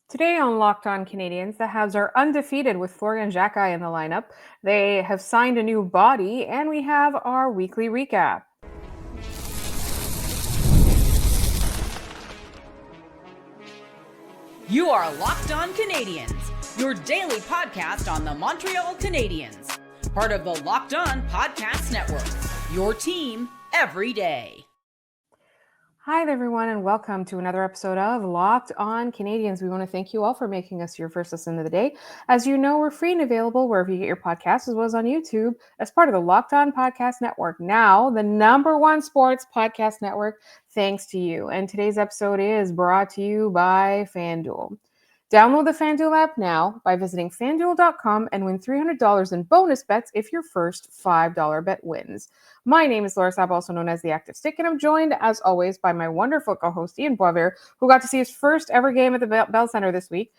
Today on Locked On Canadiens, the Habs are undefeated with Florian Xhekaj in the lineup. They have signed a new body, and we have our weekly recap. You are Locked On Canadiens, your daily podcast on the Montreal Canadiens. Part of the Locked On Podcast Network, your team every day. Hi there, everyone, and welcome to another episode of Locked On Canadiens. We want to thank you all for making us your first listen of the day. As you know, we're free and available wherever you get your podcasts, as well as on YouTube, as part of the Locked On Podcast Network. Now, the #1 sports podcast network, thanks to you. And today's episode is brought to you by FanDuel. Download the FanDuel app now by visiting FanDuel.com and win $300 in bonus bets if your first $5 bet wins. My name is Laura Saba, also known as the Active Stick, and I'm joined, as always, by my wonderful co-host, Ian Boisvert, who got to see his first ever game at the Bell Center this week.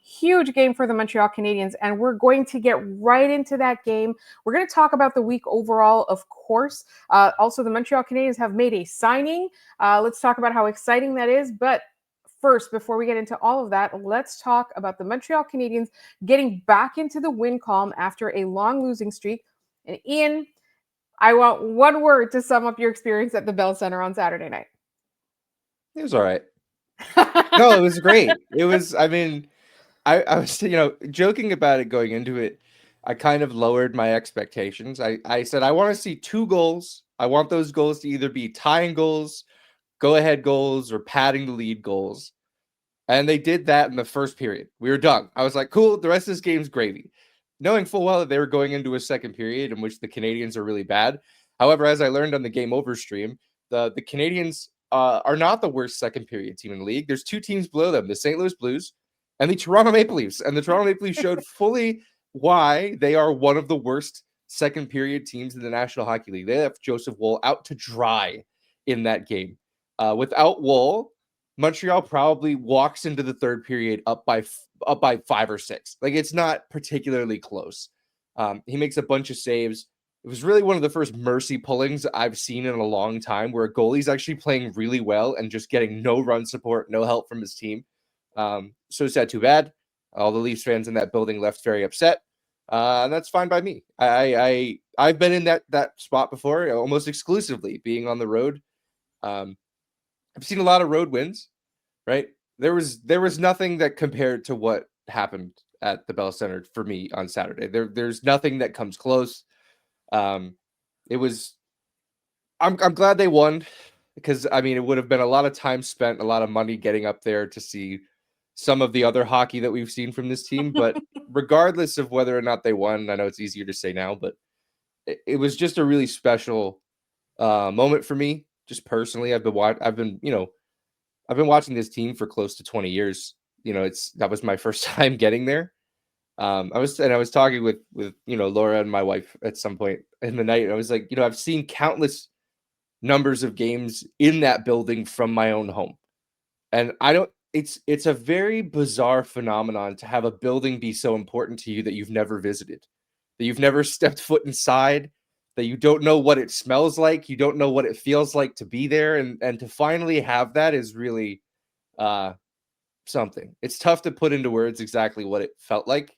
Huge game for the Montreal Canadiens, and we're going to get right into that game. We're going to talk about the week overall, of course. Also, the Montreal Canadiens have made a signing. Let's talk about how exciting that is, but first, before we get into all of that, let's talk about the Montreal Canadiens getting back into the win column after a long losing streak. And Ian, I want one word to sum up your experience at the Bell Center on Saturday night. It was all right. No, it was great. It was, I was, joking about it going into it. I kind of lowered my expectations. I said, I want to see 2 goals. I want those goals to either be tying goals, go-ahead goals, or padding the lead goals. And they did that in the first period. We were done. I was like, cool, the rest of this game's gravy. Knowing full well that they were going into a second period in which the Canadiens are really bad. However, as I learned on the Game Over stream, the Canadiens are not the worst second period team in the league. There's 2 teams below them, the St. Louis Blues and the Toronto Maple Leafs. And the Toronto Maple Leafs showed fully why they are one of the worst second period teams in the National Hockey League. They left Joseph Woll out to dry in that game. Without Woll, Montreal probably walks into the third period up by 5 or 6. Like, it's not particularly close. He makes a bunch of saves. It was really one of the first mercy pullings I've seen in a long time, where a goalie's actually playing really well and just getting no run support, no help from his team. So sad, too bad. All the Leafs fans in that building left very upset. And that's fine by me. I've been in that spot before, almost exclusively being on the road. I've seen a lot of road wins, right? There was nothing that compared to what happened at the Bell Center for me on Saturday. There's nothing that comes close. I'm glad they won, because it would have been a lot of time spent, a lot of money getting up there to see some of the other hockey that we've seen from this team. But regardless of whether or not they won, I know it's easier to say now, but it was just a really special moment for me. Just personally, I've been watching this team for close to 20 years. That was my first time getting there. I was talking with Laura and my wife at some point in the night. And I was like, I've seen countless numbers of games in that building from my own home. And it's a very bizarre phenomenon to have a building be so important to you that you've never visited, that you've never stepped foot inside, that you don't know what it smells like. You don't know what it feels like to be there. And to finally have that is really something. It's tough to put into words exactly what it felt like.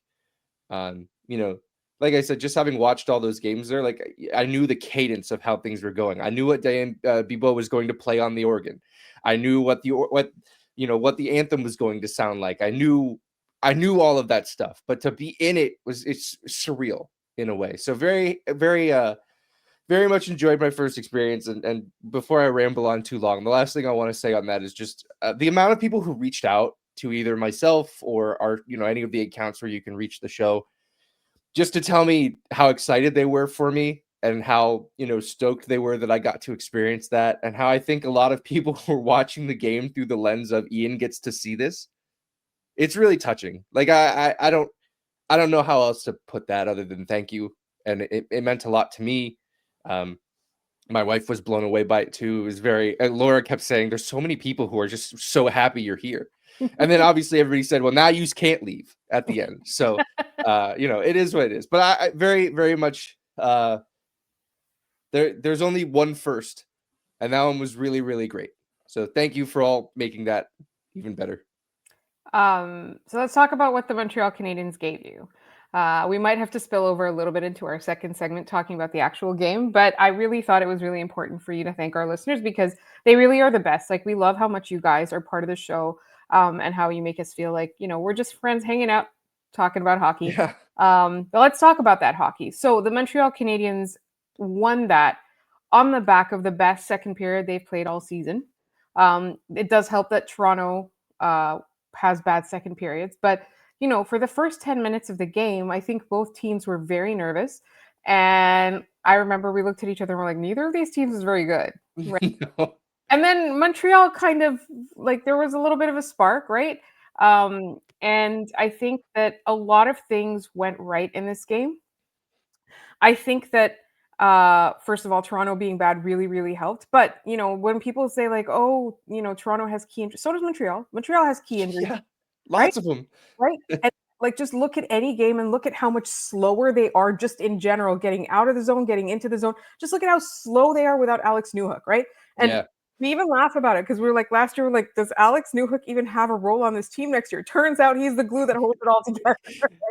Like I said, just having watched all those games there, like, I knew the cadence of how things were going. I knew what Ivan Demidov was going to play on the organ. I knew what the anthem was going to sound like. I knew all of that stuff, but to be in it's surreal in a way. So very, very, very much enjoyed my first experience. And before I ramble on too long, the last thing I want to say on that is just the amount of people who reached out to either myself or any of the accounts where you can reach the show, just to tell me how excited they were for me and how, stoked they were that I got to experience that, and how I think a lot of people were watching the game through the lens of Ian gets to see this. It's really touching. Like, I don't know how else to put that other than thank you. And it meant a lot to me. My wife was blown away by it too. It was Laura kept saying, there's so many people who are just so happy you're here. And then obviously everybody said, well, now you can't leave at the end. So, it is what it is. But I very, very much, there's only one first, and that one was really, really great. So thank you for all making that even better. So let's talk about what the Montreal Canadiens gave you. We might have to spill over a little bit into our second segment talking about the actual game, but I really thought it was really important for you to thank our listeners because they really are the best. Like, we love how much you guys are part of the show, and how you make us feel like, we're just friends hanging out, talking about hockey. Yeah. But let's talk about that hockey. So the Montreal Canadiens won that on the back of the best second period they've played all season. It does help that Toronto has bad second periods, but for the first 10 minutes of the game, I think both teams were very nervous. And I remember we looked at each other and we're like, neither of these teams is very good. Right. No. And then Montreal kind of, like, there was a little bit of a spark, right? And I think that a lot of things went right in this game. I think that first of all, Toronto being bad really, really helped. But when people say like, oh, Toronto has key injuries, so does Montreal. Montreal has key injuries, Yeah. right? Lots of them. Right? And, like, just look at any game and look at how much slower they are just in general, getting out of the zone, getting into the zone. Just look at how slow they are without Alex Newhook, right? And Yeah. we even laugh about it because we were like, last year, we're like, does Alex Newhook even have a role on this team next year? Turns out he's the glue that holds it all together.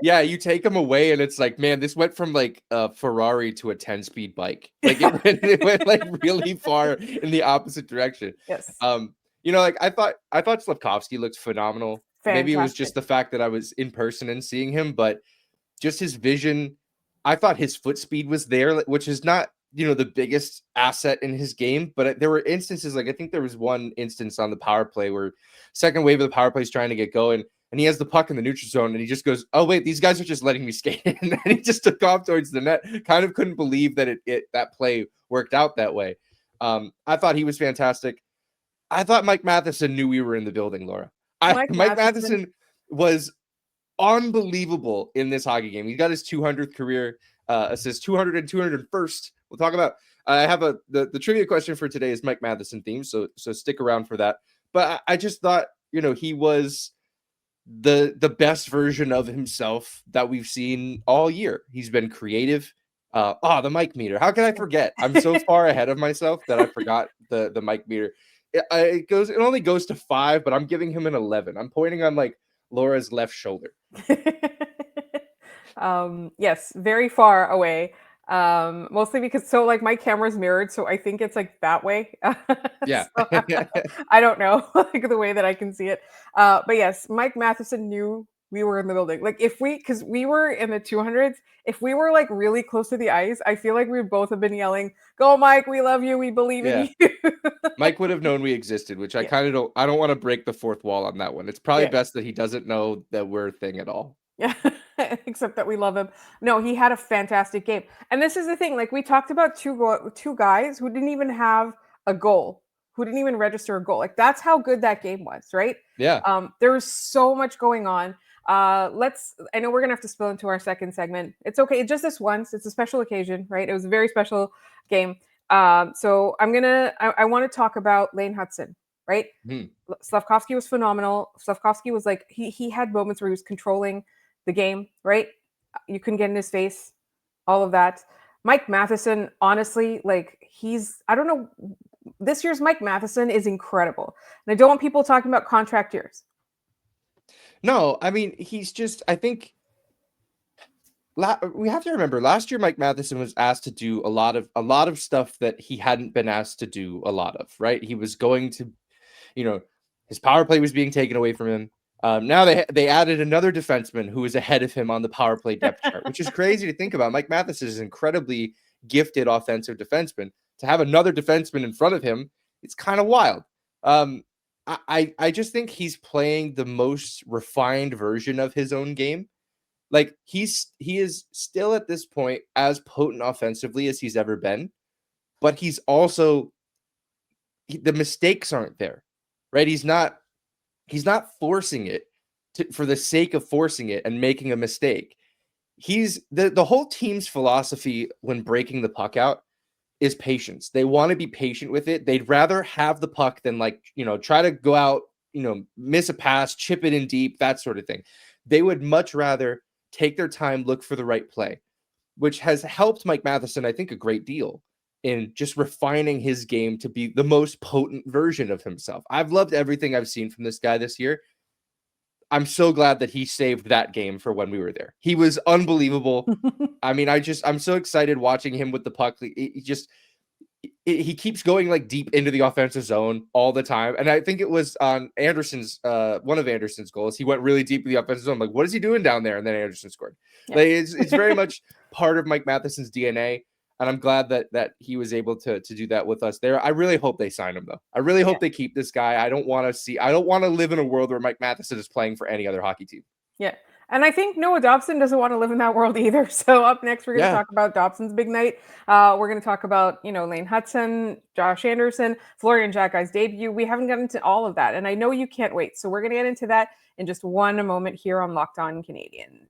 Yeah, you take him away and it's like, man, this went from like a Ferrari to a 10-speed bike. Like it went like really far in the opposite direction. Yes. Like I thought Slafkovsky looked phenomenal. Maybe it was just Fantastic. the fact that I was in person and seeing him, but just his vision. I thought his foot speed was there, which is not, the biggest asset in his game. But there were instances, like I think there was one instance on the power play where second wave of the power play is trying to get going, and he has the puck in the neutral zone, and he just goes, "Oh wait, these guys are just letting me skate," and he just took off towards the net. Kind of couldn't believe that that play worked out that way. I thought he was fantastic. I thought Mike Matheson knew we were in the building, Laura. Mike Matheson was unbelievable in this hockey game. He got his 200th career assist, 200 and 201st. We'll talk about. I have the trivia question for today is Mike Matheson theme, so stick around for that. But I just thought, he was the best version of himself that we've seen all year. He's been creative. The mic meter. How can I forget? I'm so far ahead of myself that I forgot the mic meter. It only goes to 5, but I'm giving him an 11. I'm pointing on like Laura's left shoulder. Yes, very far away. Mostly because like my camera's mirrored, so I think it's like that way. Yeah. So, I don't know, like, the way that I can see it. But yes, Mike Matheson knew we were in the building. Like, because we were in the 200s, if we were like really close to the ice, I feel like we would both have been yelling, "Go, Mike! We love you. We believe in you." Mike would have known we existed, which I kind of don't want to break the fourth wall on that one. It's probably best that he doesn't know that we're a thing at all. Yeah, except that we love him. No, he had a fantastic game. And this is the thing, like, we talked about two guys who didn't even have a goal, who didn't even register a goal. Like, that's how good that game was, right? Yeah. There was so much going on. I know we're gonna have to spill into our second segment. It's okay, just this once. It's a special occasion, right? It was a very special game. So I want to talk about Lane Hutson, right? Slafkovsky was phenomenal. Slafkovsky was like, he had moments where he was controlling the game, right? You couldn't get in his face, all of that. Mike Matheson, honestly, like, I don't know, this year's Mike Matheson is incredible. And I don't want people talking about contract years. No, I mean, he's just, I think we have to remember last year Mike Matheson was asked to do a lot of stuff that he hadn't been asked to do a lot of, right? He was going to, his power play was being taken away from him. Now they added another defenseman who is ahead of him on the power play depth chart, which is crazy to think about. Mike Matheson is an incredibly gifted offensive defenseman. To have another defenseman in front of him, it's kind of wild. I just think he's playing the most refined version of his own game. Like, he is still at this point as potent offensively as he's ever been, but he's also the mistakes aren't there, right? He's not forcing it for the sake of forcing it and making a mistake. He's the whole team's philosophy when breaking the puck out is patience. They want to be patient with it. They'd rather have the puck than try to go out, miss a pass, chip it in deep, that sort of thing. They would much rather take their time, look for the right play, which has helped Mike Matheson, I think, a great deal in just refining his game to be the most potent version of himself. I've loved everything I've seen from this guy this year. I'm so glad that he saved that game for when we were there. He was unbelievable. I mean, I'm so excited watching him with the puck. He keeps going like deep into the offensive zone all the time. And I think it was on Anderson's, one of Anderson's goals. He went really deep in the offensive zone. Like, what is he doing down there? And then Anderson scored. Yeah. Like, it's very much part of Mike Matheson's DNA. And I'm glad that he was able to do that with us there. I really hope they sign him, though. I really hope they keep this guy. I don't want to live in a world where Mike Matheson is playing for any other hockey team. Yeah. And I think Noah Dobson doesn't want to live in that world either. So up next, we're going to talk about Dobson's big night. We're going to talk about, Lane Hutson, Josh Anderson, Florian Xhekaj's debut. We haven't gotten into all of that. And I know you can't wait. So we're going to get into that in just one moment here on Locked On Canadiens.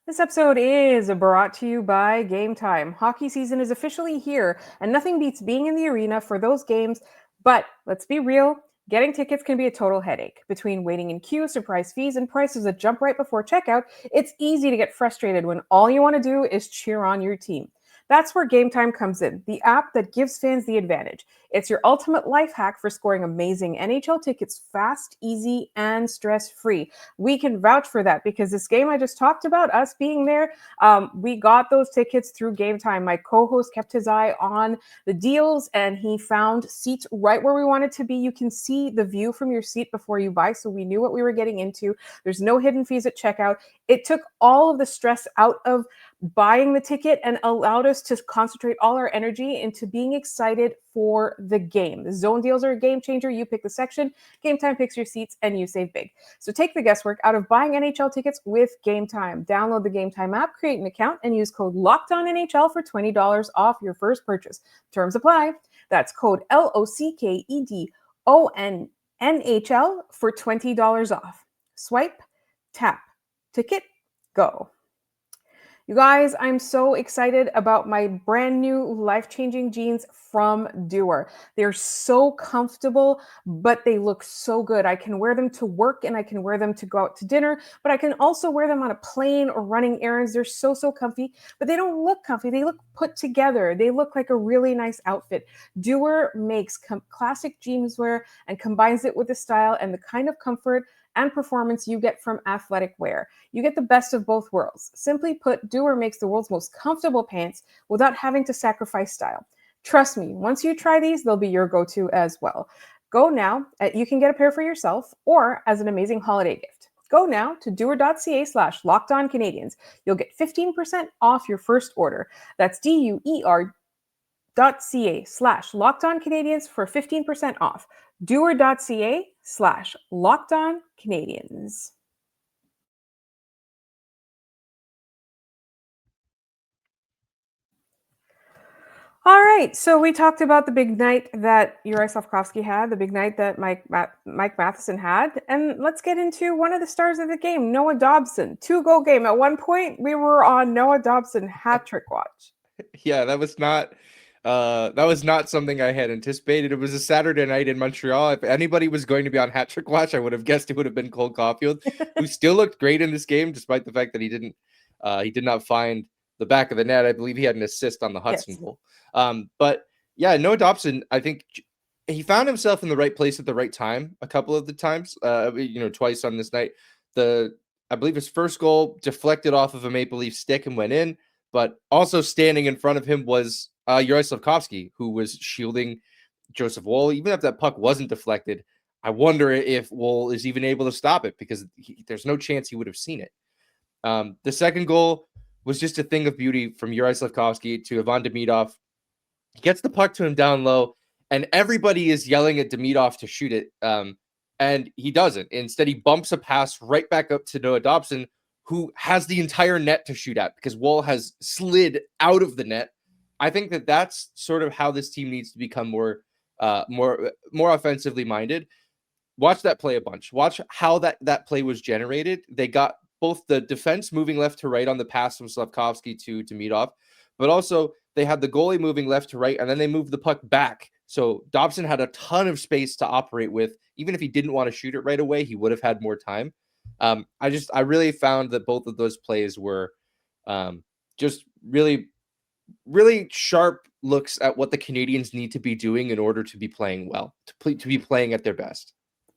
This episode is brought to you by Game Time. Hockey season is officially here, and nothing beats being in the arena for those games. But let's be real, getting tickets can be a total headache. Between waiting in queue, surprise fees, and prices that jump right before checkout, it's easy to get frustrated when all you want to do is cheer on your team. That's where Game Time comes in, the app that gives fans the advantage. It's your ultimate life hack for scoring amazing NHL tickets fast, easy, and stress-free. We can vouch for that because this game I just talked about, us being there, we got those tickets through Game Time. My co-host kept his eye on the deals, and he found seats right where we wanted to be. You can see the view from your seat before you buy, so we knew what we were getting into. There's no hidden fees at checkout. It took all of the stress out of buying the ticket and allowed us to concentrate all our energy into being excited for the game. The zone deals are a game changer. You pick the section, Game Time picks your seats, and you save big. So take the guesswork out of buying NHL tickets with Game Time. Download the Game Time app, create an account, and use code LOCKEDONNHL for $20 off your first purchase. Terms apply. That's code LOCKEDONNHL for $20 off. Swipe, tap, ticket, go. You guys, I'm so excited about my brand new life-changing jeans from Duer. They're so comfortable, but they look so good. I can wear them to work and I can wear them to go out to dinner, but I can also wear them on a plane or running errands. They're so comfy, but they don't look comfy. They look put together. They look like a really nice outfit. Duer makes classic jeanswear and combines it with the style and the kind of comfort and performance you get from athletic wear. You get the best of both worlds. Simply put, Duer makes the world's most comfortable pants without having to sacrifice style. Trust me, once you try these, they'll be your go-to as well. Go now. You can get a pair for yourself or as an amazing holiday gift. Go now to doer.ca/LockedOnCanadiens. You'll get 15% off your first order. That's DUER.ca/LockedOnCanadiens for 15% off. Doer.ca/LockedOnCanadiens. All right, so we talked about the big night that Juraj Slafkovsky had, the big night that Mike Matheson had, and let's get into one of the stars of the game, Noah Dobson. 2-goal game. At one point, we were on Noah Dobson hat trick watch. Yeah, that was not something I had anticipated. It was a Saturday night in Montreal. If anybody was going to be on hat trick watch, I would have guessed it would have been Cole Caulfield, who still looked great in this game, despite the fact that he did not find the back of the net. I believe he had an assist on the Hutson goal. But yeah, Noah Dobson, I think he found himself in the right place at the right time a couple of the times, twice on this night. I believe his first goal deflected off of a Maple Leaf stick and went in, but also standing in front of him was Juraj Slafkovsky, who was shielding Joseph Woll. Even if that puck wasn't deflected, I wonder if Woll is even able to stop it because there's no chance he would have seen it. The second goal was just a thing of beauty from Juraj Slafkovsky to Ivan Demidov. He gets the puck to him down low, and everybody is yelling at Demidov to shoot it, and he doesn't. Instead, he bumps a pass right back up to Noah Dobson, who has the entire net to shoot at because Woll has slid out of the net. I think that's sort of how this team needs to become more offensively minded. Watch that play a bunch. Watch how that play was generated. They got both the defense moving left to right on the pass from Slafkovsky to Demidov, but also they had the goalie moving left to right, and then they moved the puck back. So Dobson had a ton of space to operate with. Even if he didn't want to shoot it right away, he would have had more time. I really found that both of those plays were just really, really sharp looks at what the Canadiens need to be doing in order to be playing well, to be playing at their best.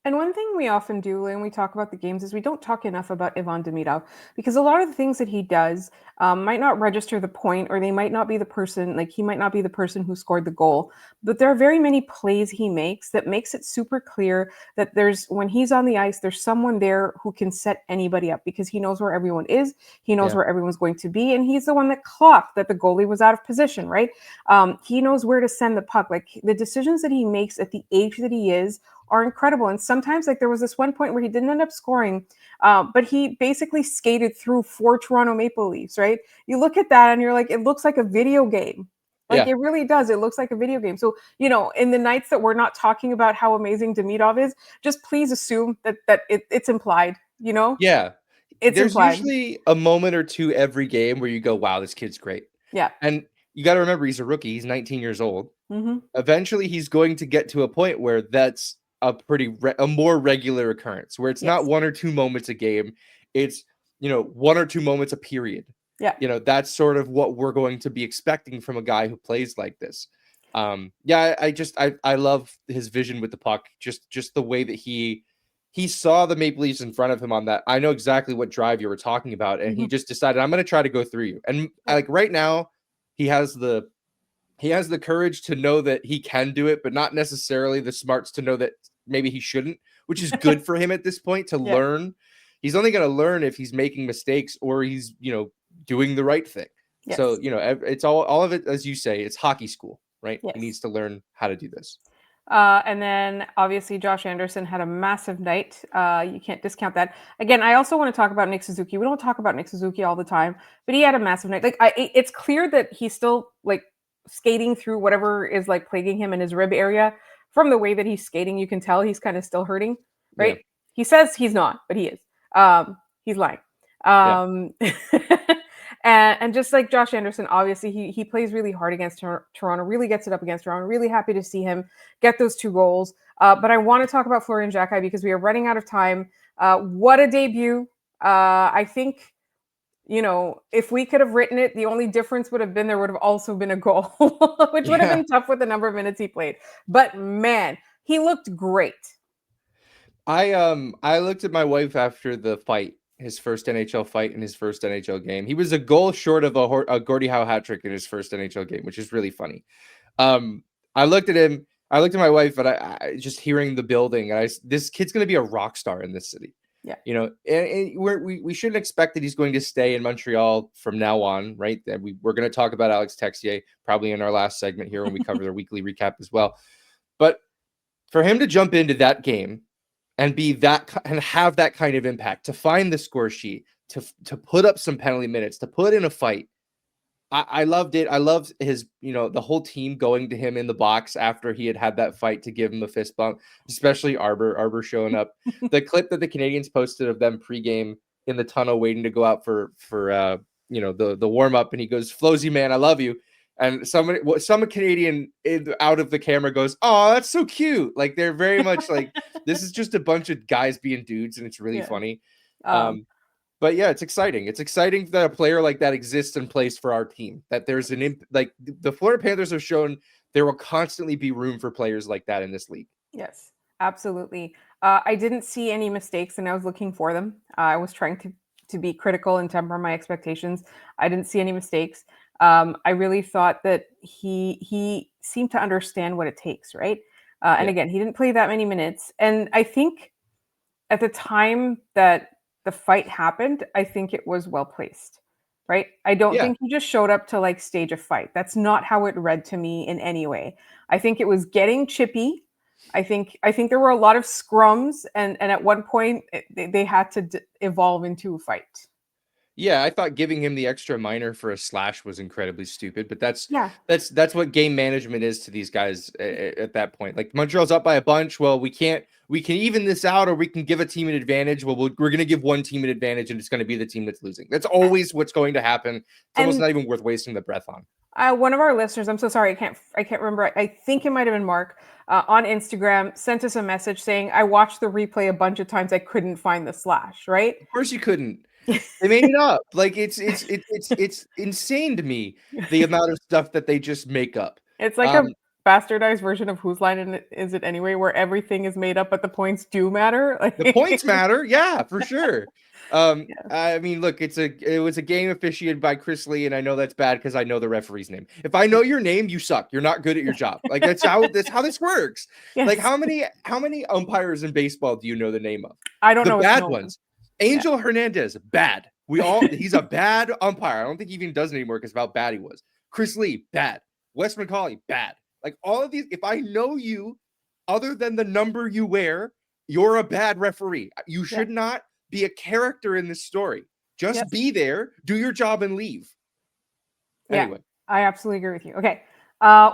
And one thing we often do when we talk about the games is we don't talk enough about Ivan Demidov, because a lot of the things that he does might not register the point, or they might not be the person, like he might not be the person who scored the goal. But there are very many plays he makes that makes it super clear that when he's on the ice, there's someone there who can set anybody up, because he knows where everyone is. He knows where everyone's going to be. And he's the one that clocked that the goalie was out of position, right? He knows where to send the puck. Like, the decisions that he makes at the age that he is are incredible. And sometimes, like, there was this one point where he didn't end up scoring, but he basically skated through 4 Toronto Maple Leafs, right? You look at that and you're like, it looks like a video game. Like, it really does. It looks like a video game. So, in the nights that we're not talking about how amazing Demidov is, just please assume that it's implied, Yeah. It's There's implied. usually a moment or two every game where you go, wow, this kid's great. Yeah. And you got to remember, he's a rookie. He's 19 years old. Mm-hmm. Eventually, he's going to get to a point where that's a more regular occurrence, where it's not 1 or 2 moments a game. It's, 1 or 2 moments a period. Yeah. That's sort of what we're going to be expecting from a guy who plays like this. I love his vision with the puck. Just the way that he saw the Maple Leafs in front of him on that. I know exactly what drive you were talking about. And he just decided, I'm going to try to go through you. And like right now, he has the courage to know that he can do it, but not necessarily the smarts to know that maybe he shouldn't, which is good for him at this point to learn. He's only going to learn if he's making mistakes or he's, doing the right thing. Yes. So, it's all of it, as you say, it's hockey school, right? Yes. He needs to learn how to do this. And then obviously Josh Anderson had a massive night. You can't discount that. Again, I also want to talk about Nick Suzuki. We don't talk about Nick Suzuki all the time, but he had a massive night. Like, it's clear that he's still like skating through whatever is like plaguing him in his rib area. From the way that he's skating, you can tell he's kind of still hurting, right? Yeah. He says he's not, but he is. He's lying. And just like Josh Anderson, obviously he plays really hard against Toronto, really gets it up against Toronto. Really happy to see him get those 2 goals. But I want to talk about Florian Xhekaj because we are running out of time. What a debut. I think, if we could have written it, the only difference would have been there would have also been a goal, which would have been tough with the number of minutes he played. But man, he looked great. I looked at my wife after the fight, his first NHL fight in his first NHL game. He was a goal short of a Gordie Howe hat trick in his first NHL game, which is really funny. I looked at him. I looked at my wife, and I just hearing the building. And this kid's going to be a rock star in this city. Yeah, and we shouldn't expect that he's going to stay in Montreal from now on, right? And we're going to talk about Alex Texier probably in our last segment here when we cover their weekly recap as well. But for him to jump into that game and be that and have that kind of impact, to find the score sheet, to put up some penalty minutes, to put in a fight, I loved it. I loved his, the whole team going to him in the box after he had that fight to give him a fist bump, especially Arbor showing up. The clip that the Canadiens posted of them pregame in the tunnel waiting to go out for the warm up, and he goes, "Flosy man, I love you." And some Canadian out of the camera goes, "Oh, that's so cute." Like, they're very much like, this is just a bunch of guys being dudes, and it's really funny. But yeah, it's exciting. It's exciting that a player like that exists and plays for our team. That there's like the Florida Panthers have shown, there will constantly be room for players like that in this league. Yes, absolutely. I didn't see any mistakes, and I was looking for them. I was trying to be critical and temper my expectations. I didn't see any mistakes. I really thought that he seemed to understand what it takes, right? And again, he didn't play that many minutes. And I think at the time that the fight happened, I think it was well placed, right? I don't think he just showed up to like stage a fight. That's not how it read to me in any way. I think it was getting chippy. I think there were a lot of scrums, and at one point they had to evolve into a fight. Yeah, I thought giving him the extra minor for a slash was incredibly stupid, but that's what game management is to these guys at that point. Like, Montreal's up by a bunch. Well, we can even this out, or we can give a team an advantage. Well, we're going to give one team an advantage, and it's going to be the team that's losing. That's always what's going to happen. It's almost not even worth wasting the breath on. One of our listeners, I'm so sorry, I can't remember. I think it might have been Mark on Instagram, sent us a message saying, "I watched the replay a bunch of times. I couldn't find the slash." Right? Of course you couldn't. They made it up. Like it's insane to me the amount of stuff that they just make up. It's like a bastardized version of Whose Line Is It Anyway, where everything is made up, but the points do matter. The points matter, yeah, for sure. Yeah. I mean, look, it was a game officiated by Chris Lee, and I know that's bad because I know the referee's name. If I know your name, you suck. You're not good at your job. Like that's how this works. Yes. Like how many umpires in baseball do you know the name of? I don't know the bad ones. Angel Hernandez, bad. He's a bad umpire. I don't think he even does it anymore because of how bad he was. Chris Lee, bad. Wes McCauley, bad. Like all of these, if I know you other than the number you wear, you're a bad referee. You should not be a character in this story. Just be there, do your job, and leave. Anyway. I absolutely agree with you. Okay.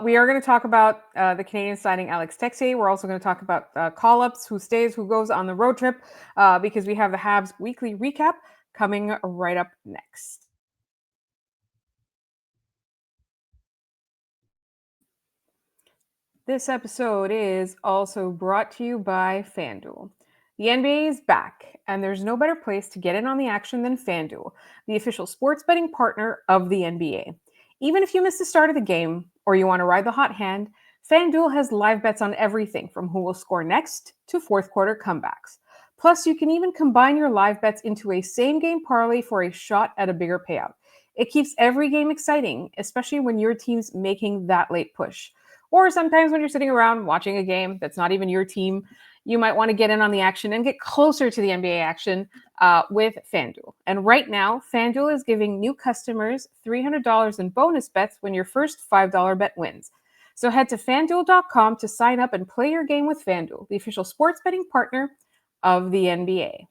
We are going to talk about the Canadiens signing Alex Texier. We're also going to talk about call-ups, who stays, who goes on the road trip, because we have the Habs weekly recap coming right up next. This episode is also brought to you by FanDuel. The NBA is back, and there's no better place to get in on the action than FanDuel, the official sports betting partner of the NBA. Even if you miss the start of the game or you want to ride the hot hand, FanDuel has live bets on everything from who will score next to fourth quarter comebacks. Plus, you can even combine your live bets into a same-game parlay for a shot at a bigger payout. It keeps every game exciting, especially when your team's making that late push. Or sometimes when you're sitting around watching a game that's not even your team, you might want to get in on the action and get closer to the NBA action with FanDuel. And right now, FanDuel is giving new customers $300 in bonus bets when your first $5 bet wins. So head to FanDuel.com to sign up and play your game with FanDuel, the official sports betting partner of the NBA.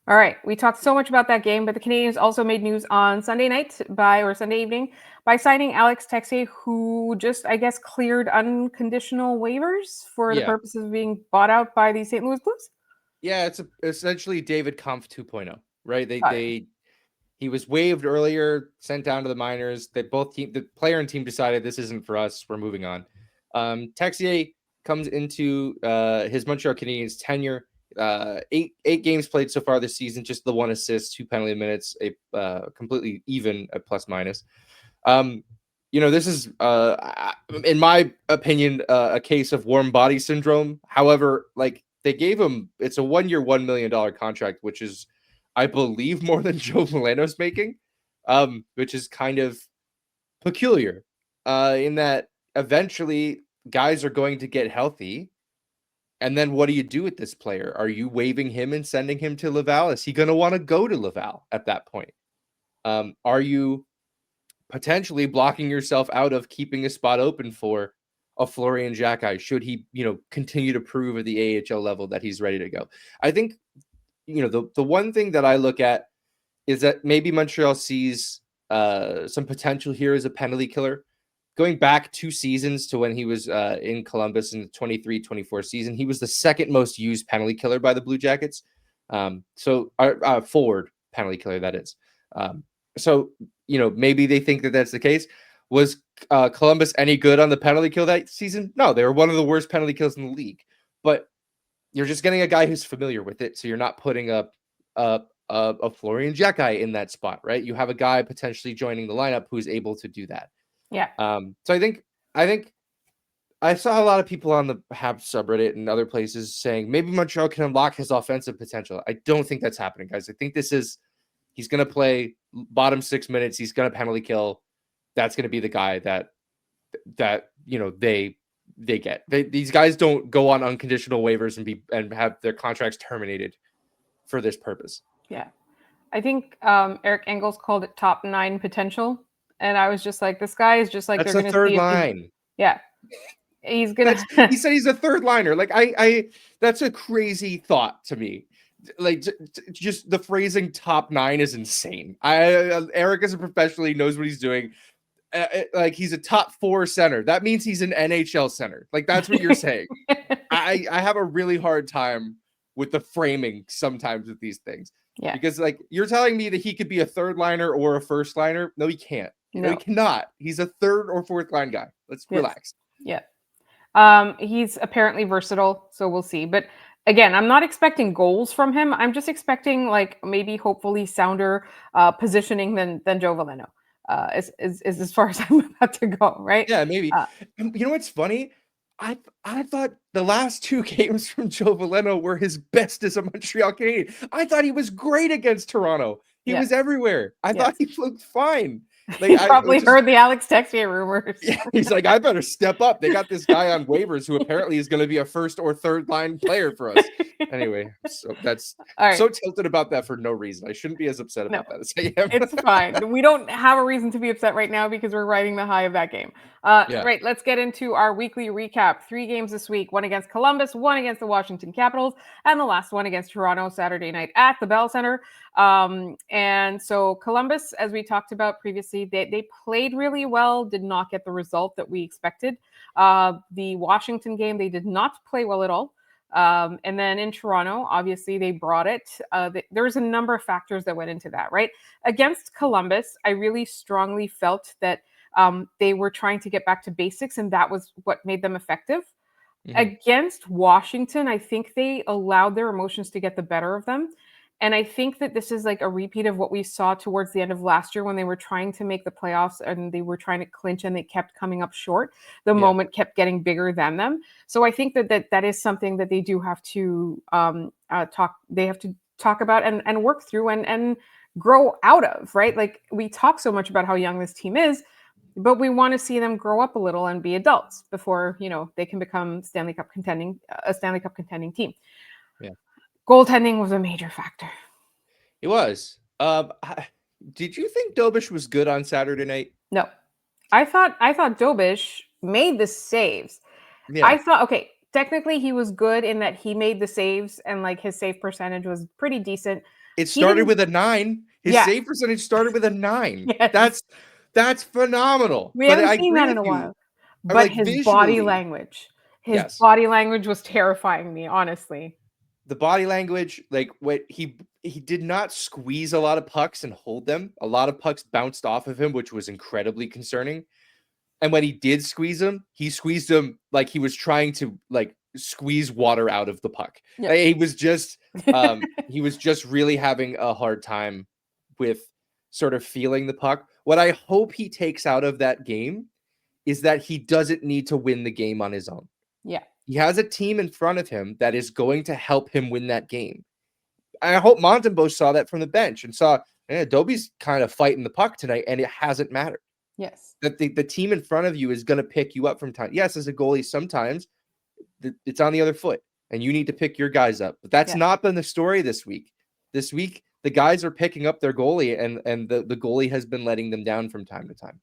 All right, we talked so much about that game, but the Canadiens also made news on Sunday evening by signing Alex Texier, who just, I guess, cleared unconditional waivers for the purpose of being bought out by the St. Louis Blues. Yeah, it's essentially David Kampf 2.0, right? He was waived earlier, sent down to the minors. The player and team decided this isn't for us. We're moving on. Texier comes into his Montreal Canadiens tenure. 8 games played so far this season, just the 1 assist, 2 penalty minutes, a completely even at plus minus. This is in my opinion a case of warm body syndrome. However, like they gave him, it's a 1-year $1 million contract, which is I believe more than Joe Milano's making, which is kind of peculiar in that eventually guys are going to get healthy. And then what do you do with this player? Are you waiving him and sending him to Laval? Is he going to want to go to Laval at that point? Are you potentially blocking yourself out of keeping a spot open for a Florian Xhekaj? Should he, continue to prove at the AHL level that he's ready to go? I think, the one thing that I look at is that maybe Montreal sees some potential here as a penalty killer. Going back 2 seasons to when he was in Columbus in the 23-24 season, he was the second most used penalty killer by the Blue Jackets. Forward penalty killer, that is. Maybe they think that that's the case. Was Columbus any good on the penalty kill that season? No, they were one of the worst penalty kills in the league. But you're just getting a guy who's familiar with it, so you're not putting up a Florian Xhekaj in that spot, right? You have a guy potentially joining the lineup who's able to do that. Yeah. So I think I saw a lot of people on the Habs subreddit and other places saying maybe Montreal can unlock his offensive potential. I don't think that's happening, guys. I think he's going to play bottom 6 minutes. He's going to penalty kill. That's going to be the guy that they get. These guys don't go on unconditional waivers and have their contracts terminated for this purpose. Yeah. I think Eric Engels called it top 9 potential. And I was just like, this guy is just like, that's a third line. He's gonna. He said he's a third liner. Like I that's a crazy thought to me. Like just the phrasing top 9 is insane. Eric is a professional. He knows what he's doing. Like he's a top 4 center. That means he's an NHL center. Like that's what you're saying. I have a really hard time with the framing sometimes with these things. Yeah. Because like you're telling me that he could be a third liner or a first liner. No, he can't. No, he cannot. He's a third or fourth line guy. Let's relax. Yeah. He's apparently versatile, so we'll see. But again, I'm not expecting goals from him. I'm just expecting like maybe hopefully sounder positioning than Joe Veleno. Is as far as I'm about to go, right? Yeah, maybe. Uh, And you know what's funny? I thought the last 2 games from Joe Veleno were his best as a Montreal Canadian. I thought he was great against Toronto. He yes, was everywhere. I thought yes. he looked fine. Like He I probably which is heard the Alex Texier rumors. yeah, he's like, I better step up. They got this guy on waivers who apparently is going to be a first or third line player for us. Anyway, so that's All right. so tilted about that for no reason. I shouldn't be as upset No, about that as I am. it's fine. We don't have a reason to be upset right now because we're riding the high of that game. Yeah. Right, let's get into our weekly recap. 3 games this week, one against Columbus, one against the Washington Capitals, and the last one against Toronto Saturday night at the Bell Center. And so Columbus, as we talked about previously, they played really well, did not get the result that we expected. The Washington game, they did not play well at all. And then in Toronto, obviously they brought it. There's a number of factors that went into that, right? Against Columbus, I really strongly felt that they were trying to get back to basics, and that was what made them effective. Mhm. Against Washington, I think they allowed their emotions to get the better of them. And I think that this is like a repeat of what we saw towards the end of last year when they were trying to make the playoffs and they were trying to clinch and they kept coming up short. The Yeah. moment kept getting bigger than them. So I think that is something that they do have to talk. They have to talk about and work through and grow out of. Right? Like we talk so much about how young this team is, but we want to see them grow up a little and be adults before they can become a Stanley Cup contending team. Yeah. Goaltending was a major factor. It was. Did you think Dobeš was good on Saturday night? No, I thought Dobeš made the saves. I Yeah. thought technically he was good in that he made the saves and like his save percentage was pretty decent. It He started didn't. with a 9. His Yeah. save percentage started with a 9. Yes. That's phenomenal. We But haven't I seen agree that with in a you. while. I'm But like his body visually, language, yes. was terrifying me, honestly. The body language, like what he did not squeeze a lot of pucks and hold them. A lot of pucks bounced off of him, which was incredibly concerning. And when he did squeeze them, he squeezed them like he was trying to like squeeze water out of the puck. Yeah. Like, he was just really having a hard time with sort of feeling the puck. What I hope he takes out of that game is that he doesn't need to win the game on his own. Yeah. He has a team in front of him that is going to help him win that game. I hope Montembeault saw that from the bench and saw, Dobie's kind of fighting the puck tonight, and it hasn't mattered. Yes. That the team in front of you is going to pick you up from time. Yes, as a goalie, sometimes it's on the other foot, and you need to pick your guys up. But that's not been the story this week. This week, the guys are picking up their goalie, and the goalie has been letting them down from time to time.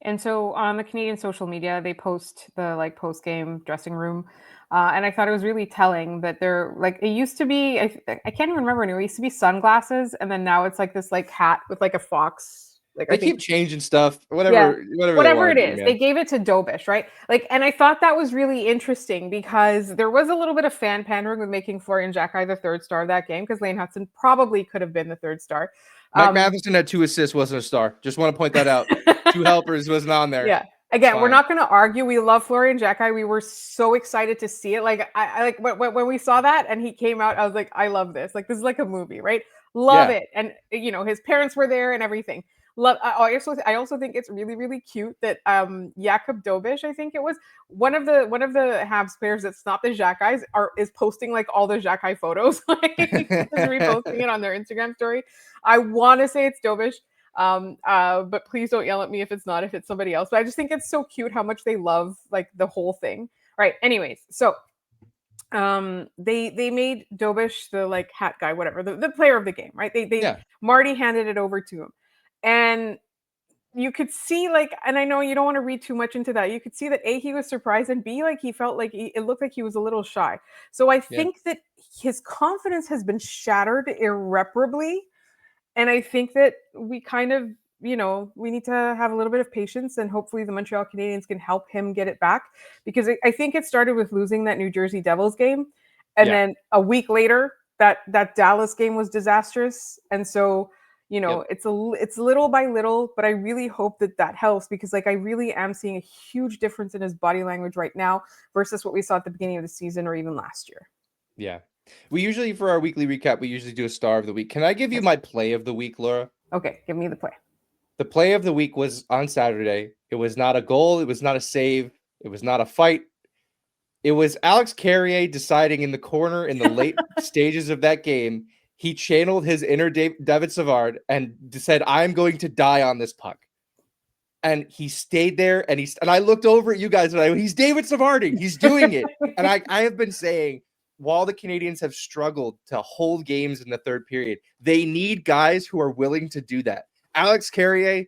And so on the Canadian social media, they post the like post game dressing room, and I thought it was really telling that they're like it used to be. I can't even remember anymore. It used to be sunglasses, and then now it's like this like hat with like a fox. Like They I think keep changing stuff, whatever they whatever want it to do, is, man. they gave it to Dobeš, right? Like, and I thought that was really interesting because there was a little bit of fan pandering with making Florian Xhekaj the third star of that game because Lane Hutson probably could have been the third star. Mike Matheson had 2 assists, wasn't a star. Just want to point that out. 2 helpers wasn't on there. Yeah. Again, we're not going to argue. We love Florian Xhekaj. We were so excited to see it. Like, I like when we saw that and he came out, I was like, I love this. Like, this is like a movie, right? Love it. And his parents were there and everything. Love. I also think it's really, really cute that Jakub Dobeš, I think it was one of the Habs players that's not the Xhekajs is posting like all the Xhekaj photos, like just reposting it on their Instagram story. I want to say it's Dobeš. But please don't yell at me if it's not, if it's somebody else. But I just think it's so cute how much they love like the whole thing. Right. Anyways, so they made Dobeš the like hat guy, whatever, the player of the game, right? Marty handed it over to him. And you could see like, and I know you don't want to read too much into that. You could see that A, he was surprised, and B, like he felt like it looked like he was a little shy. So I think that his confidence has been shattered irreparably. And I think that we kind of, we need to have a little bit of patience, and hopefully the Montreal Canadiens can help him get it back, because I think it started with losing that New Jersey Devils game. And then a week later, that Dallas game was disastrous. And so, it's little by little, but I really hope that helps, because like I really am seeing a huge difference in his body language right now versus what we saw at the beginning of the season or even last year. Yeah. We usually, for our weekly recap, we usually do a star of the week. Can I give you my play of the week, Laura? Okay, give me the play. The play of the week was on Saturday. It was not a goal. It was not a save. It was not a fight. It was Alex Texier deciding in the corner in the late stages of that game. He channeled his inner David Savard and said, "I'm going to die on this puck." And he stayed there, and I looked over at you guys, and he's David Savarding. He's doing it. And I have been saying, while the Canadiens have struggled to hold games in the third period, they need guys who are willing to do that. Alex Texier,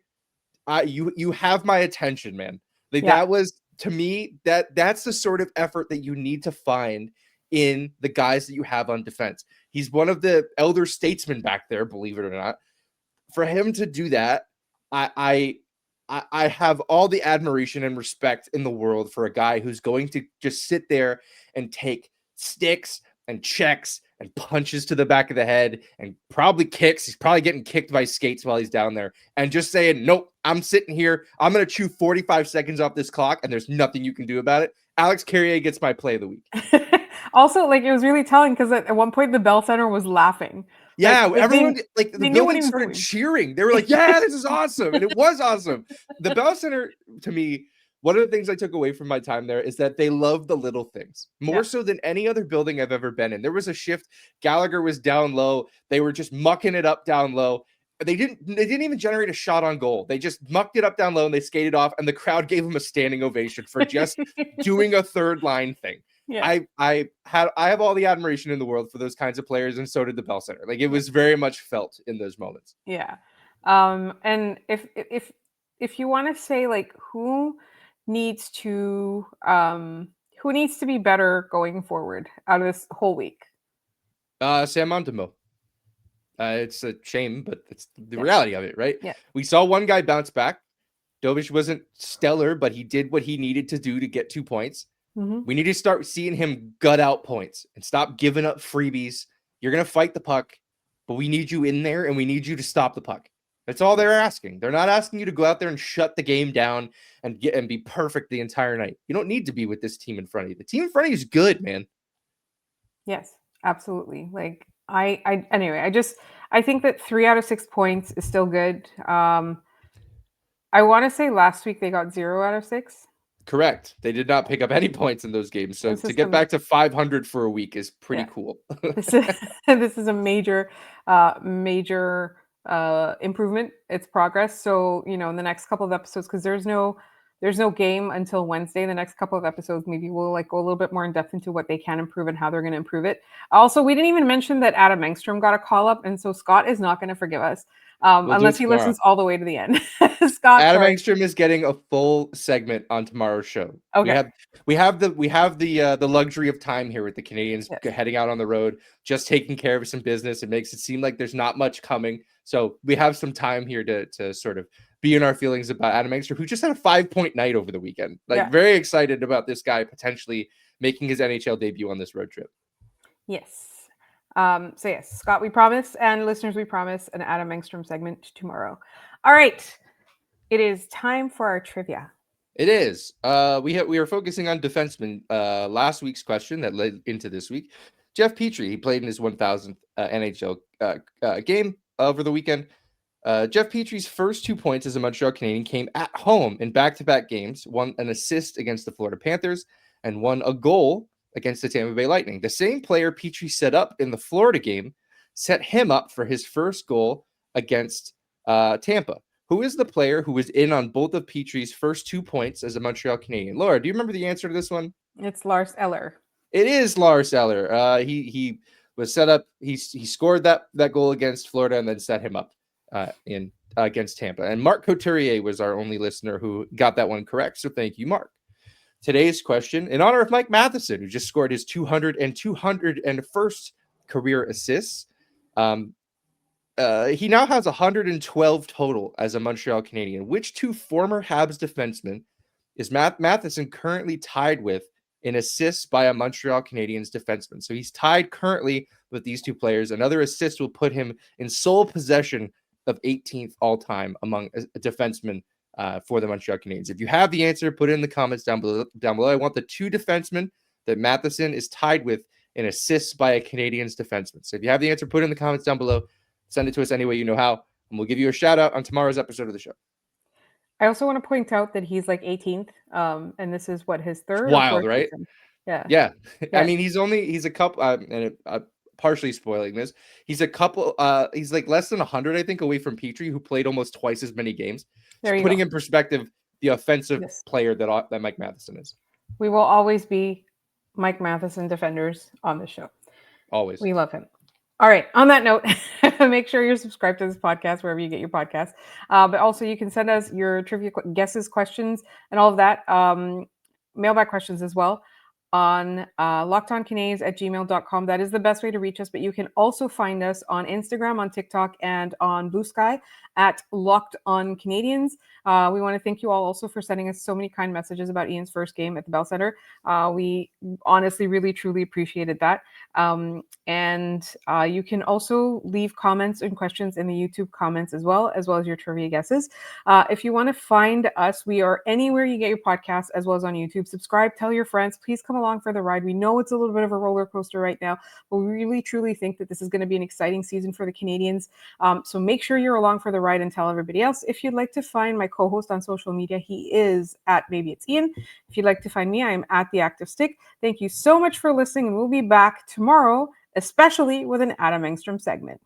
you have my attention, man. That was, to me, that's the sort of effort that you need to find in the guys that you have on defense. He's one of the elder statesmen back there, believe it or not. For him to do that, I have all the admiration and respect in the world for a guy who's going to just sit there and take sticks and checks and punches to the back of the head and probably kicks. He's probably getting kicked by skates while he's down there and just saying, "Nope, I'm sitting here. I'm going to chew 45 seconds off this clock and there's nothing you can do about it." Alex Texier gets my play of the week. Also, like, it was really telling because at one point the Bell Center was laughing. Yeah, everyone, like, the building started cheering. They were like, "Yeah, this is awesome." And it was awesome. The Bell Center, to me, one of the things I took away from my time there is that they love the little things more so than any other building I've ever been in. There was a shift. Gallagher was down low. They were just mucking it up down low. They didn't even generate a shot on goal. They just mucked it up down low and they skated off, and the crowd gave them a standing ovation for just doing a third line thing. Yeah. I have all the admiration in the world for those kinds of players, and so did the Bell Center. Like, it was very much felt in those moments. Yeah. And if you want to say, like, who needs to be better going forward out of this whole week? Sam Montembeault. It's a shame, but it's the reality of it, right? Yeah. We saw one guy bounce back. Dobeš wasn't stellar, but he did what he needed to do to get 2 points. Mm-hmm. We need to start seeing him gut out points and stop giving up freebies. You're going to fight the puck, but we need you in there, and we need you to stop the puck. That's all they're asking. They're not asking you to go out there and shut the game down and be perfect the entire night. You don't need to be with this team in front of you. The team in front of you is good, man. Yes, absolutely. Like, I think that 3 out of 6 points is still good. I want to say last week they got 0 out of 6. Correct. They did not pick up any points in those games. So to get back to 500 for a week is pretty cool. This is a major improvement. It's progress. So, in the next couple of episodes, because there's no game until Wednesday. The next couple of episodes, maybe we'll go a little bit more in depth into what they can improve and how they're going to improve it. Also, we didn't even mention that Adam Engstrom got a call up, and so Scott is not going to forgive us unless he listens all the way to the end. Scott, Adam Engstrom is getting a full segment on tomorrow's show. Okay, we have the luxury of time here with the Canadiens heading out on the road, just taking care of some business. It makes it seem like there's not much coming, so we have some time here to sort of be in our feelings about Adam Engstrom, who just had a 5-point night over the weekend. Very excited about this guy potentially making his NHL debut on this road trip. Yes. So yes, Scott, we promise, and listeners, we promise an Adam Engstrom segment tomorrow. All right. It is time for our trivia. It is. We are focusing on defensemen. Last week's question that led into this week. Jeff Petrie, he played in his 1,000th NHL game over the weekend. Jeff Petrie's first 2 points as a Montreal Canadien came at home in back-to-back games, won an assist against the Florida Panthers, and won a goal against the Tampa Bay Lightning. The same player Petrie set up in the Florida game set him up for his first goal against Tampa. Who is the player who was in on both of Petrie's first 2 points as a Montreal Canadien? Laura, do you remember the answer to this one? It's Lars Eller. It is Lars Eller. He was set up. He scored that goal against Florida and then set him up against Tampa. And Mark Couturier was our only listener who got that one correct. So thank you, Mark. Today's question, in honor of Mike Matheson, who just scored his 201st career assists. He now has 112 total as a Montreal Canadien. Which two former Habs defensemen is Matheson currently tied with in assists by a Montreal Canadiens defenseman? So he's tied currently with these two players. Another assist will put him in sole possession of 18th all-time among a defenseman for the Montreal Canadiens? If you have the answer, put it in the comments down below. I want the 2 defensemen that Matheson is tied with in assists by a Canadiens defenseman. So if you have the answer, put it in the comments down below. Send it to us any way you know how, and we'll give you a shout out on tomorrow's episode of the show. I also want to point out that he's like 18th, and this is what, his third Wild, or fourth right? season? Yeah. Yeah. I mean, he's a couple, and partially spoiling this. He's a couple, he's like less than 100, I think, away from Petrie, who played almost twice as many games. There you putting go. in perspective the offensive player that Mike Matheson is. We will always be Mike Matheson defenders on the show. Always. We love him. All right. On that note, make sure you're subscribed to this podcast wherever you get your podcasts. But also, you can send us your trivia guesses, questions, and all of that. Mailbag questions as well on lockedoncanadiens@gmail.com. That is the best way to reach us. But you can also find us on Instagram, on TikTok, and on Blue Sky at Locked On Canadiens. We want to thank you all also for sending us so many kind messages about Ian's first game at the Bell Center. We honestly, really, truly appreciated that. And you can also leave comments and questions in the YouTube comments as well as your trivia guesses. If you want to find us, we are anywhere you get your podcasts as well as on YouTube. Subscribe, tell your friends, please come along for the ride. We know it's a little bit of a roller coaster right now, but we really, truly think that this is going to be an exciting season for the Canadiens. So make sure you're along for the ride and tell everybody else. If you'd like to find my co-host on social media, he is at Maybe It's Ian. If you'd like to find me, I am at The Active Stick. Thank you so much for listening, and we'll be back tomorrow, especially with an Adam Engstrom segment.